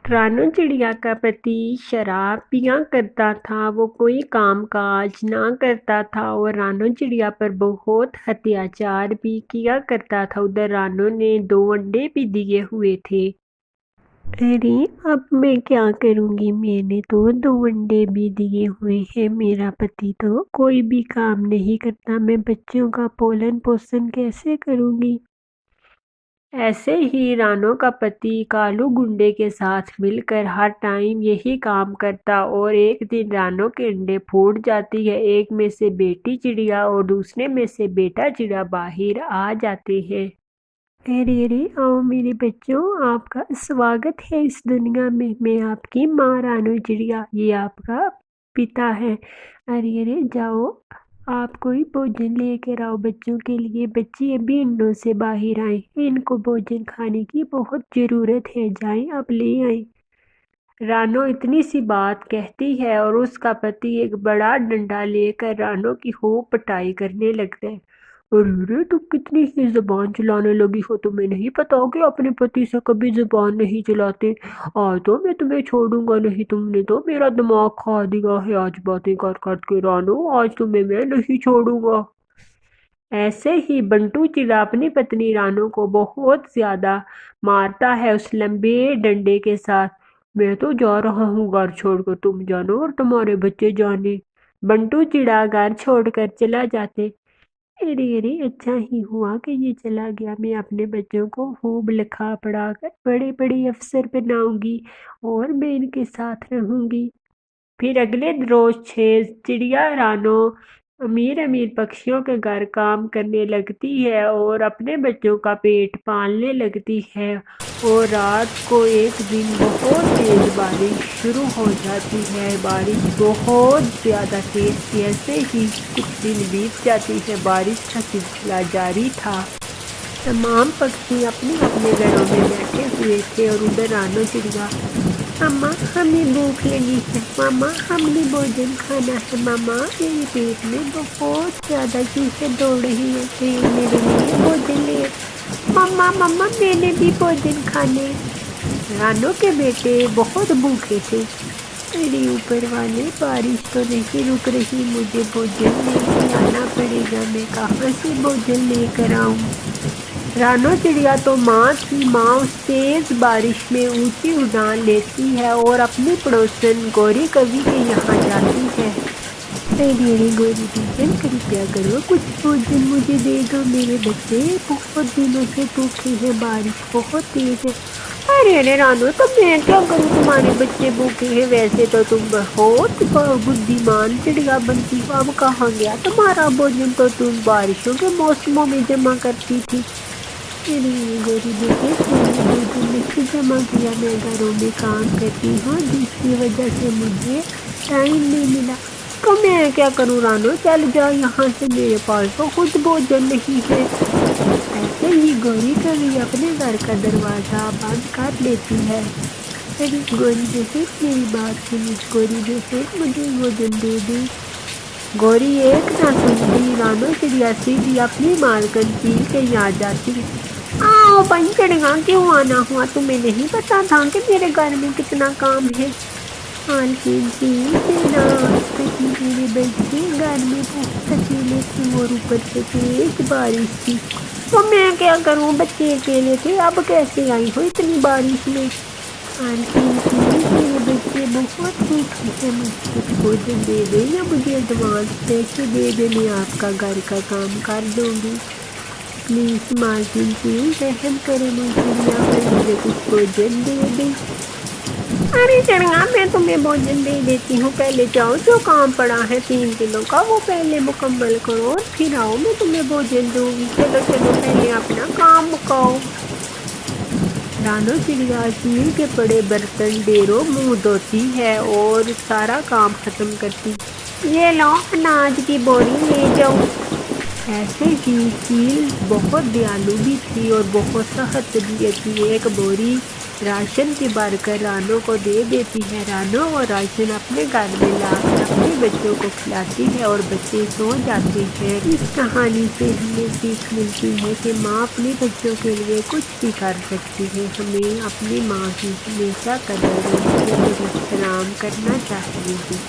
रानू चिड़िया का पति शराब पिया करता था। वो कोई काम काज ना करता था और रानू चिड़िया पर बहुत अत्याचार भी किया करता था। उधर रानू ने 2 अंडे भी दिए हुए थे। अरे अब मैं क्या करूँगी, मैंने तो 2 अंडे भी दिए हुए हैं। मेरा पति तो कोई भी काम नहीं करता, मैं बच्चों का पालन पोषण कैसे करूँगी। ऐसे ही रानू का पति कालू गुंडे के साथ मिलकर हर टाइम यही काम करता और एक दिन रानू के अंडे फूट जाती है। एक में से बेटी चिड़िया और दूसरे में से बेटा चिड़िया बाहर आ जाते हैं। अरे अरे आओ मेरे बच्चों, आपका स्वागत है इस दुनिया में। मैं आपकी माँ रानू चिड़िया, ये आपका पिता है। अरे अरे जाओ, आप कोई भोजन लेकर आओ बच्चों के लिए। बच्चे अभी अंडों से बाहर आए, इनको भोजन खाने की बहुत ज़रूरत है। जाएं अब ले आए। रानू इतनी सी बात कहती है और उसका पति एक बड़ा डंडा लेकर रानू की खूब पिटाई करने लगता है। अरे तुम कितनी ही जुबान चलाने लगी हो, तुम्हें नहीं पता कि अपने पति से कभी जुबान नहीं चलाते। आज तो मैं तुम्हें छोड़ूंगा नहीं, तुमने तो मेरा दिमाग खा दिया है आज बातें कर कर के। रानू आज तुम्हें मैं नहीं छोड़ूंगा। ऐसे ही बंटू चिड़ा अपनी पत्नी रानू को बहुत ज्यादा मारता है उस लंबे डंडे के साथ। मैं तो जा रहा हूँ घर छोड़कर, तुम जानो और तुम्हारे बच्चे जाने। बंटू चिड़ा घर छोड़कर चला जाते। अरे अरे अच्छा ही हुआ कि ये चला गया। मैं अपने बच्चों को खूब लिखा पढ़ा कर बड़े बड़े अफसर बनाऊंगी और मैं इनके साथ रहूंगी। फिर अगले रोज चिड़िया रानो अमीर अमीर पक्षियों के घर काम करने लगती है और अपने बच्चों का पेट पालने लगती है। और रात को एक दिन बहुत तेज बारिश शुरू हो जाती है। बारिश बहुत ज़्यादा तेज थी। ऐसे ही कुछ दिन बीत जाती है, बारिश का सिलसिला जारी था। तमाम पक्षी अपने अपने घरों में बैठे हुए थे और उधर रानो चिड़िया, मामा हमें भूख लगी है, मामा हमने भोजन खाना है, मामा मेरे पेट में बहुत ज़्यादा चूहे दौड़ रही है, मेरे लिए भोजन ले। मम्मा मम्मा मैंने भी भोजन खाने। रानू के बेटे बहुत भूखे थे। अरे ऊपर वाले, बारिश तो नहीं रुक रही, मुझे भोजन लेके आना पड़ेगा। मैं कहाँ से भोजन लेकर आऊँ। रानू चिड़िया तो माँ थी। माँ उस तेज बारिश में ऊंची उड़ान लेती है और अपनी पड़ोसन गौरी कवि के यहाँ जाती है। अरे गौरी बहन कृपया करो, कुछ भोजन मुझे दे दो, मेरे बच्चे बहुत दिनों से भूखे हैं, बारिश बहुत तेज है। अरे अरे रानू, तो मैं क्या करूँ, तुम्हारे बच्चे भूखे हैं। वैसे तो तुम बहुत बुद्धिमान चिड़िया बनती हो, अब कहाँ गया तुम्हारा भोजन, तो तुम बारिशों के मौसमों में जमा करती थी। अरे गौरी बेटे, मैंने भोजन नहीं जमा किया, मैं घरों में काम करती हूँ जिसकी वजह से मुझे टाइम नहीं मिला। तो मैं क्या करूँ रानू, चल जाओ यहाँ से, मेरे पास तो खुद भोजन नहीं है। ऐसे ही गौरी कभी अपने घर का दरवाज़ा बंद कर लेती है। अरे गौरी बेटे मेरी बात सुनी, गौरी बेटे मुझे भोजन दे दी। गौरी एक ना सुनती, रानू चिड़िया सीधी अपनी मालकन चील के यहाँ जाती। आओ पंचड़गा, क्यों आना हुआ, तुम्हें नहीं पता था कि मेरे घर में कितना काम है। मालकिन जी मेरा मेरे बच्चे घर में बहुत अकेले थे और ऊपर से तेज बारिश थी, तो मैं क्या करूं, बच्चे अकेले थे, अब कैसे आई हो इतनी बारिश में। मालकिन जी मेरे बच्चे बहुत भूखे हैं, मुझे कुछ भोजन दे दे या मुझे एडवांस पैसे दे दे, मैं आपका घर का काम कर दूंगी। प्लीज़ मालकिन जी रहम करें मुझे, या फिर मुझे कुछ भोजन दे दे। अरे चढ़ा, मैं तुम्हें भोजन दे देती हूँ, पहले जाओ जो काम पड़ा है 3 दिनों का वो पहले मुकम्मल करो और फिर आओ, मैं तुम्हें भोजन दूंगी। चलो चलो पहले अपना काम मुकाओ। रानू चिड़िया चील के पड़े बर्तन ढेरों मुंह धोती है और सारा काम खत्म करती। ये लो अनाज की बोरी ले जाओ। ऐसे ही चील बहुत दयालु भी थी और बहुत सख्त भी थी। एक बोरी राशन की भरकर रानू को दे देती है। रानू और राशन अपने घर में लाकर अपने بچوں کو کھلاتی ہے اور بچے سو جاتے ہیں۔ اس کہانی سے ہمیں سیکھ ملتی ہے کہ ماں اپنے بچوں کے لیے کچھ بھی کر سکتی ہے۔ ہمیں اپنی ماں کی ہمیشہ قدر اور عزت اور احترام کرنا چاہیے۔